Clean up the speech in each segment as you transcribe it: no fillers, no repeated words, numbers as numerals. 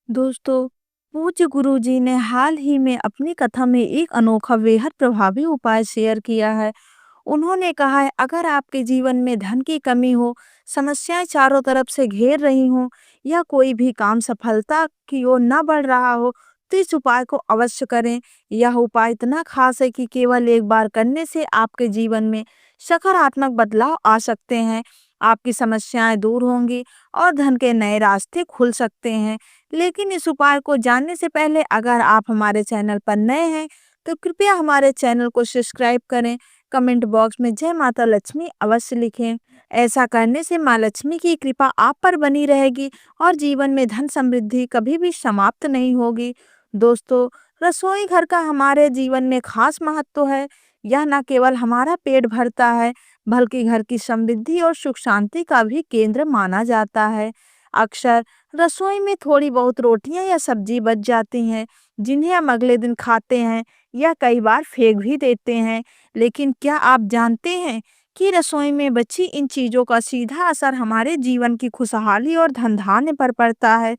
दोस्तों, पूज्य गुरुजी ने हाल ही में अपनी कथा में एक अनोखा बेहद प्रभावी उपाय शेयर किया है। उन्होंने कहा है, अगर आपके जीवन में धन की कमी हो, समस्याएं चारों तरफ से घेर रही हों या कोई भी काम सफलता की ओर न बढ़ रहा हो, तो इस उपाय को अवश्य करें। यह उपाय इतना खास है कि केवल एक बार करने से आपके जीवन में सकारात्मक बदलाव आ सकते हैं। आपकी समस्याएं दूर होंगी और धन के नए रास्ते खुल सकते हैं। लेकिन इस उपाय को जानने से पहले अगर आप हमारे चैनल पर नए हैं, तो कृपया हमारे चैनल को सब्सक्राइब करें। कमेंट बॉक्स में जय माता लक्ष्मी अवश्य लिखें। ऐसा करने से माँ लक्ष्मी की कृपा आप पर बनी रहेगी और जीवन में धन समृद्धि कभी भी समाप्त नहीं होगी। दोस्तों, रसोई घर का हमारे जीवन में खास महत्व है। यह न केवल हमारा पेट भरता है, बल्कि घर की समृद्धि और सुख शांति का भी केंद्र माना जाता है। अक्सर रसोई में थोड़ी बहुत रोटियां या सब्जी बच जाती हैं, जिन्हें हम अगले दिन खाते हैं या कई बार फेंक भी देते हैं। लेकिन क्या आप जानते हैं कि रसोई में बची इन चीजों का सीधा असर हमारे जीवन की खुशहाली और धन धान्य पर पड़ता है।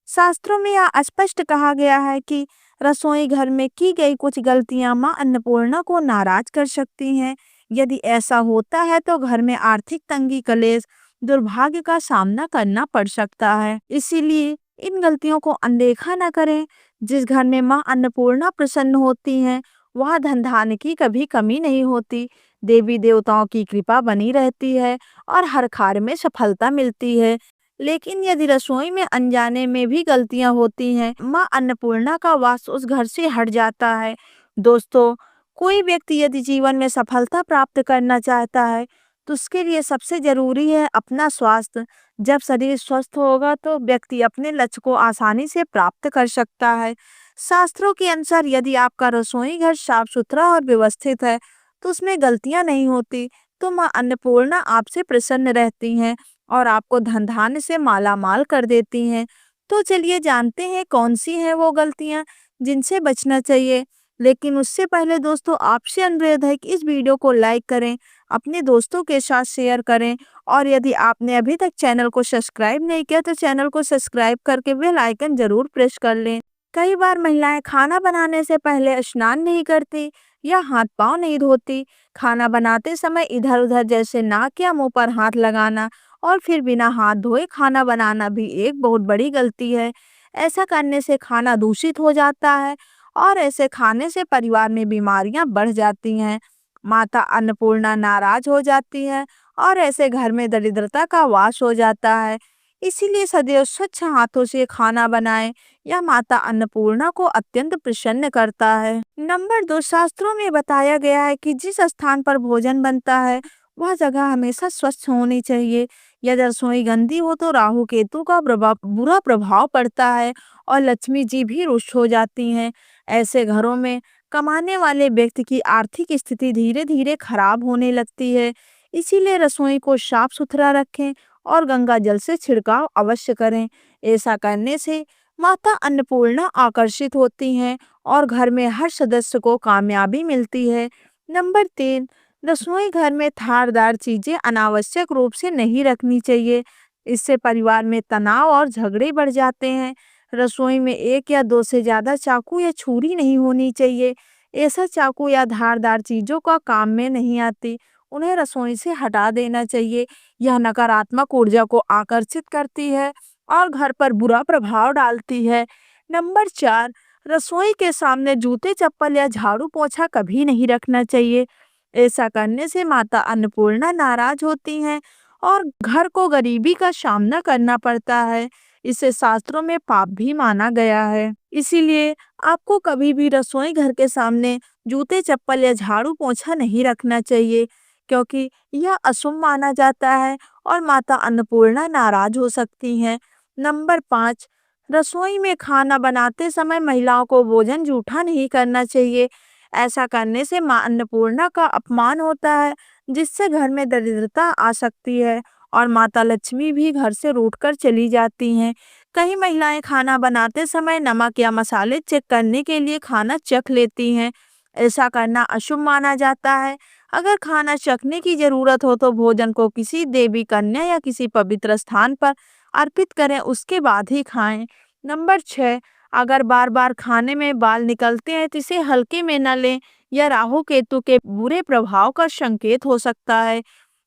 शास्त्रों में यह स्पष्ट कहा गया है कि रसोई घर में की गई कुछ गलतियां मां अन्नपूर्णा को नाराज कर सकती हैं। यदि ऐसा होता है तो घर में आर्थिक तंगी, कलेश, दुर्भाग्य का सामना करना पड़ सकता है। इसीलिए इन गलतियों को अनदेखा न करें। जिस घर में मां अन्नपूर्णा प्रसन्न होती हैं, वहाँ धन धान्य की कभी कमी नहीं होती। देवी देवताओं की कृपा बनी रहती है और हर कार्य में सफलता मिलती है। लेकिन यदि रसोई में अनजाने में भी गलतियां होती हैं, मां अन्नपूर्णा का वास उस घर से हट जाता है। दोस्तों, कोई व्यक्ति यदि जीवन में सफलता प्राप्त करना चाहता है, तो उसके लिए सबसे जरूरी है अपना स्वास्थ्य। जब शरीर स्वस्थ होगा तो व्यक्ति अपने लक्ष्य को आसानी से प्राप्त कर सकता है। शास्त्रों के अनुसार यदि आपका रसोई घर साफ सुथरा और व्यवस्थित है, तो उसमें गलतियां नहीं होती, तो मां अन्नपूर्णा आपसे प्रसन्न रहती हैं और आपको धन धान्य से माला माल कर देती हैं। तो चलिए जानते हैं कौन सी हैं वो गलतियां जिनसे बचना चाहिए। लेकिन उससे पहले दोस्तों, आपसे अनुरोध है कि इस वीडियो को लाइक करें, अपने दोस्तों के साथ शेयर करें और यदि आपने अभी तक चैनल को सब्सक्राइब नहीं किया तो चैनल को सब्सक्राइब करके बेल आइकन जरूर प्रेस कर लें। कई बार महिलाएं खाना बनाने से पहले स्नान नहीं करती या हाथ पांव नहीं धोती। खाना बनाते समय इधर उधर जैसे नाक या मुंह पर हाथ लगाना और फिर बिना हाथ धोए खाना बनाना भी एक बहुत बड़ी गलती है। ऐसा करने से खाना दूषित हो जाता है और ऐसे खाने से परिवार में बीमारियां बढ़ जाती हैं। माता अन्नपूर्णा नाराज हो जाती है और ऐसे घर में दरिद्रता का वास हो जाता है। इसीलिए सदैव स्वच्छ हाथों से खाना बनाएं। यह माता अन्नपूर्णा को अत्यंत प्रसन्न करता है। नंबर 2, शास्त्रों में बताया गया है कि जिस स्थान पर भोजन बनता है, वह जगह हमेशा स्वच्छ होनी चाहिए। यदि रसोई गंदी हो तो राहु केतु का बुरा प्रभाव पड़ता है और लक्ष्मी जी भी रुष्ट हो जाती हैं। ऐसे घरों में कमाने वाले व्यक्ति की आर्थिक स्थिति धीरे धीरे खराब होने लगती है। इसीलिए रसोई को साफ सुथरा रखें और गंगा जल से छिड़काव अवश्य करें। ऐसा करने से माता अन्नपूर्णा आकर्षित होती हैं और घर में हर सदस्य को कामयाबी मिलती है। नंबर 3, रसोई घर में धारदार चीजें अनावश्यक रूप से नहीं रखनी चाहिए। इससे परिवार में तनाव और झगड़े बढ़ जाते हैं। रसोई में एक या दो से ज्यादा चाकू या छुरी नहीं होनी चाहिए। ऐसा चाकू या धारदार चीजों का काम में नहीं आती, उन्हें रसोई से हटा देना चाहिए। यह नकारात्मक ऊर्जा को आकर्षित करती है और घर पर बुरा प्रभाव डालती है। नंबर 4, रसोई के सामने जूते, चप्पल या झाड़ू पोछा कभी नहीं रखना चाहिए। ऐसा करने से माता अन्नपूर्णा नाराज होती हैं और घर को गरीबी का सामना करना पड़ता है। इसे शास्त्रों में पाप भी माना गया है। इसीलिए आपको कभी भी रसोई घर के सामने जूते, चप्पल या झाड़ू पोछा नहीं रखना चाहिए, क्योंकि यह अशुभ माना जाता है और माता अन्नपूर्णा नाराज हो सकती हैं। नंबर 5, रसोई में खाना बनाते समय महिलाओं को भोजन जूठा नहीं करना चाहिए। ऐसा करने से मां अन्नपूर्णा का अपमान होता है, जिससे घर में दरिद्रता आ सकती है और माता लक्ष्मी भी घर से रूठकर चली जाती हैं। कई महिलाएं खाना बनाते समय नमक या मसाले चेक करने के लिए खाना चख लेती हैं। ऐसा करना अशुभ माना जाता है। अगर खाना चखने की जरूरत हो तो भोजन को किसी देवी कन्या या किसी पवित्र स्थान पर अर्पित करें, उसके बाद ही खाएं। नंबर 6, अगर बार-बार खाने में बाल निकलते हैं तो इसे हल्के में न लें। यह राहु केतु के बुरे प्रभाव का संकेत हो सकता है।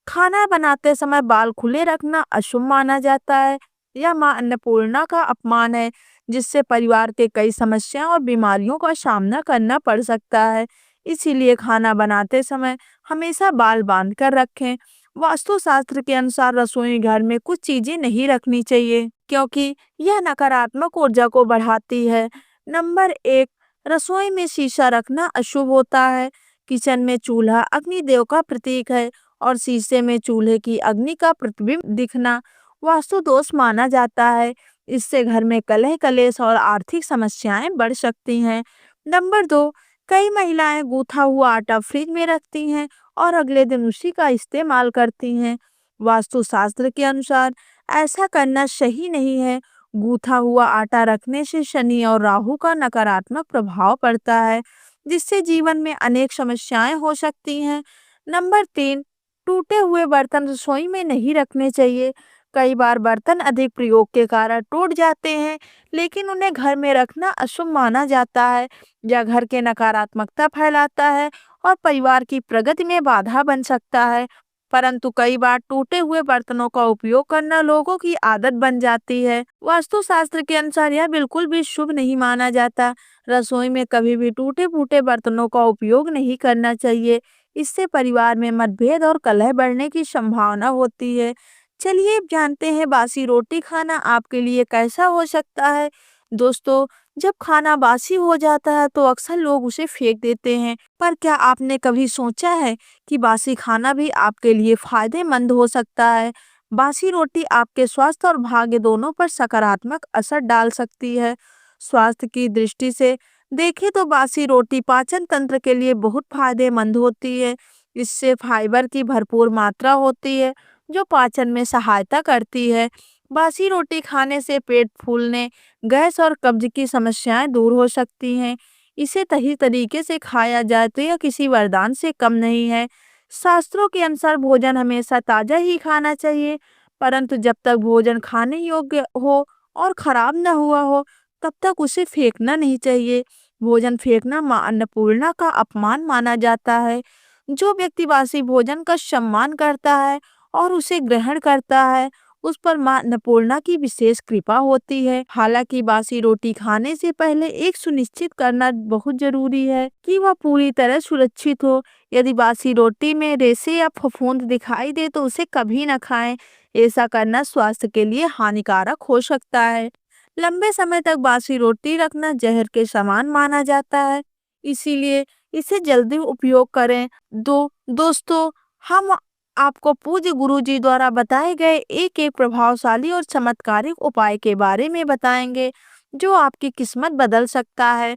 खाना बनाते समय बाल खुले रखना अशुभ माना जाता है। यह मां अन्नपूर्णा का अपमान है, जिससे परिवार के कई समस्याओं और बीमारियों का सामना करना पड़ सकता है। इसीलिए खाना बनाते समय हमेशा बाल बांध कर रखें। वास्तुशास्त्र के अनुसार रसोई घर में कुछ चीजें नहीं रखनी चाहिए, क्योंकि यह नकारात्मक ऊर्जा को बढ़ाती है। नंबर 1, रसोई में शीशा रखना अशुभ होता है। किचन में चूल्हा अग्निदेव का प्रतीक है और शीशे में चूल्हे की अग्नि का प्रतिबिंब दिखना वास्तु दोष माना जाता है। इससे घर में कलह कलेश और आर्थिक समस्याएं बढ़ सकती हैं। नंबर 2, कई महिलाएं गूथा हुआ आटा फ्रिज में रखती हैं और अगले दिन उसी का इस्तेमाल करती हैं। वास्तुशास्त्र के अनुसार ऐसा करना सही नहीं है। गूथा हुआ आटा रखने से शनि और राहु का नकारात्मक प्रभाव पड़ता है, जिससे जीवन में अनेक समस्याएं हो सकती हैं। नंबर 3, टूटे हुए बर्तन रसोई में नहीं रखने चाहिए। कई बार बर्तन अधिक प्रयोग के कारण टूट जाते हैं, लेकिन उन्हें घर में रखना अशुभ माना जाता है। यह घर के नकारात्मकता फैलाता है और परिवार की प्रगति में बाधा बन सकता है। परंतु कई बार टूटे हुए बर्तनों का उपयोग करना लोगों की आदत बन जाती है। वास्तुशास्त्र के अनुसार यह बिल्कुल भी शुभ नहीं माना जाता। रसोई में कभी भी टूटे फूटे बर्तनों का उपयोग नहीं करना चाहिए। इससे परिवार में मतभेद और कलह बढ़ने की संभावना होती है। चलिए अब जानते हैं बासी रोटी खाना आपके लिए कैसा हो सकता है। दोस्तों, जब खाना बासी हो जाता है तो अक्सर लोग उसे फेंक देते हैं, पर क्या आपने कभी सोचा है कि बासी खाना भी आपके लिए फायदेमंद हो सकता है? बासी रोटी आपके स्वास्थ्य और भाग्य दोनों पर सकारात्मक असर डाल सकती है। स्वास्थ्य की दृष्टि से देखें तो बासी रोटी पाचन तंत्र के लिए बहुत फायदेमंद होती है। इससे फाइबर की भरपूर मात्रा होती है, जो पाचन में सहायता करती है। बासी रोटी खाने से पेट फूलने, गैस और कब्ज की समस्याएं दूर हो सकती हैं। इसे सही तरीके से खाया जाए तो यह किसी वरदान से कम नहीं है। शास्त्रों के अनुसार भोजन हमेशा ताजा ही खाना चाहिए, परंतु जब तक भोजन खाने योग्य हो और खराब न हुआ हो, तब तक उसे फेंकना नहीं चाहिए। भोजन फेंकना मां अन्नपूर्णा का अपमान माना जाता है। जो व्यक्ति बासी भोजन का सम्मान करता है और उसे ग्रहण करता है, उस पर मां अन्नपूर्णा की विशेष कृपा होती है। हालांकि बासी रोटी खाने से पहले एक सुनिश्चित करना बहुत जरूरी है कि वह पूरी तरह सुरक्षित हो। यदि बासी रोटी में रेशे या फफूंद दिखाई दे तो उसे कभी न खाएं। ऐसा करना स्वास्थ्य के लिए हानिकारक हो सकता है। लंबे समय तक बासी रोटी रखना जहर के समान माना जाता है, इसीलिए इसे जल्दी उपयोग करें। दोस्तों, हम आपको पूज्य गुरुजी द्वारा बताए गए एक एक प्रभावशाली और चमत्कारिक उपाय के बारे में बताएंगे, जो आपकी किस्मत बदल सकता है।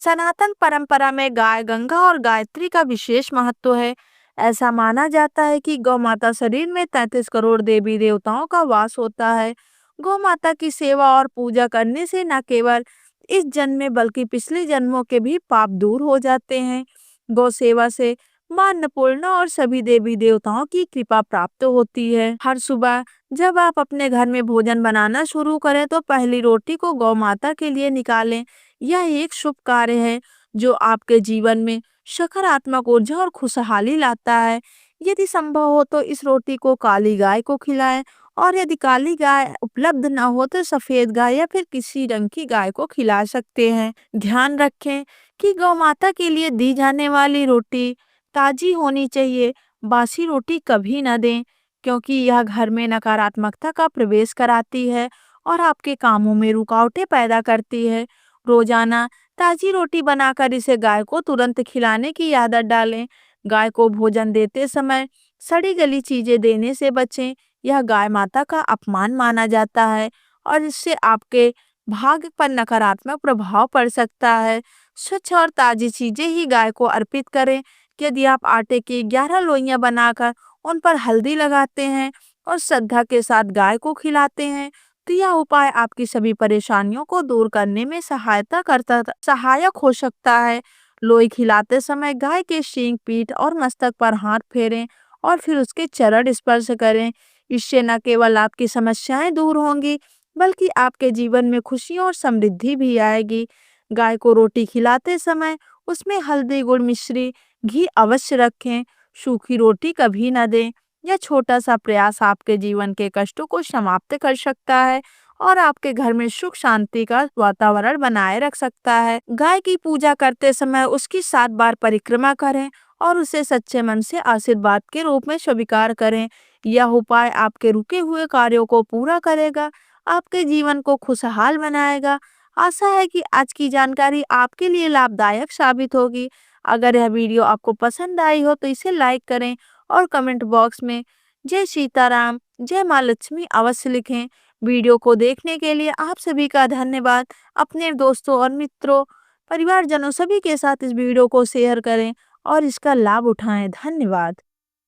सनातन परंपरा में गाय गंगा और गायत्री का विशेष महत्व है। ऐसा माना जाता है कि गौ माता शरीर में 33 करोड़ देवी देवताओं का वास होता है। गौ माता की सेवा और पूजा करने से न केवल इस जन्म में बल्कि पिछले जन्मों के भी पाप दूर हो जाते हैं। गौ सेवा से मां अन्नपूर्णा और सभी देवी देवताओं की कृपा प्राप्त होती है। हर सुबह जब आप अपने घर में भोजन बनाना शुरू करें तो पहली रोटी को गौ माता के लिए निकालें। यह एक शुभ कार्य है जो आपके जीवन में सकारात्मक ऊर्जा और खुशहाली लाता है। यदि संभव हो तो इस रोटी को काली गाय को खिलाएं, और यदि काली गाय उपलब्ध न हो तो सफेद गाय या फिर किसी रंग की गाय को खिला सकते हैं। ध्यान रखें कि गौ माता के लिए दी जाने वाली रोटी ताजी होनी चाहिए। बासी रोटी कभी न दें, क्योंकि यह घर में नकारात्मकता का प्रवेश कराती है और आपके कामों में रुकावटें पैदा करती है। रोजाना ताजी रोटी बनाकर इसे गाय को तुरंत खिलाने की आदत डालें। गाय को भोजन देते समय सड़ी गली चीजें देने से बचें। यह गाय माता का अपमान माना जाता है और इससे आपके भाग्य पर नकारात्मक प्रभाव पड़ सकता है। स्वच्छ और ताजी चीजें ही गाय को अर्पित करें। यदि आप आटे की 11 लोइयां बनाकर उन पर हल्दी लगाते हैं और श्रद्धा के साथ गाय को खिलाते हैं, तो यह उपाय आपकी सभी परेशानियों को दूर करने में सहायक हो सकता है। लोई खिलाते समय गाय के सींग, पीठ और मस्तक पर हाथ फेरें और फिर उसके चरण स्पर्श करें। इससे न केवल आपकी समस्याएं दूर होंगी, बल्कि आपके जीवन में खुशियाँ और समृद्धि भी आएगी। गाय को रोटी खिलाते समय उसमें हल्दी, गुड़, मिश्री, घी अवश्य रखें। सूखी रोटी कभी ना दें। यह छोटा-सा प्रयास आपके जीवन के कष्टों को समाप्त कर सकता है और आपके घर में सुख शांति का वातावरण बनाए रख सकता है। गाय की पूजा करते समय उसकी 7 बार परिक्रमा करें और उसे सच्चे मन से आशीर्वाद के रूप में स्वीकार करें। यह उपाय आपके रुके हुए कार्यों को पूरा करेगा, आपके जीवन को खुशहाल बनाएगा। आशा है कि आज की जानकारी आपके लिए लाभदायक साबित होगी। अगर यह वीडियो आपको पसंद आई हो तो इसे लाइक करें और कमेंट बॉक्स में जय सीताराम, जय माँ लक्ष्मी अवश्य लिखें। वीडियो को देखने के लिए आप सभी का धन्यवाद। अपने दोस्तों और मित्रों, परिवारजनों सभी के साथ इस वीडियो को शेयर करें और इसका लाभ उठाएं। धन्यवाद।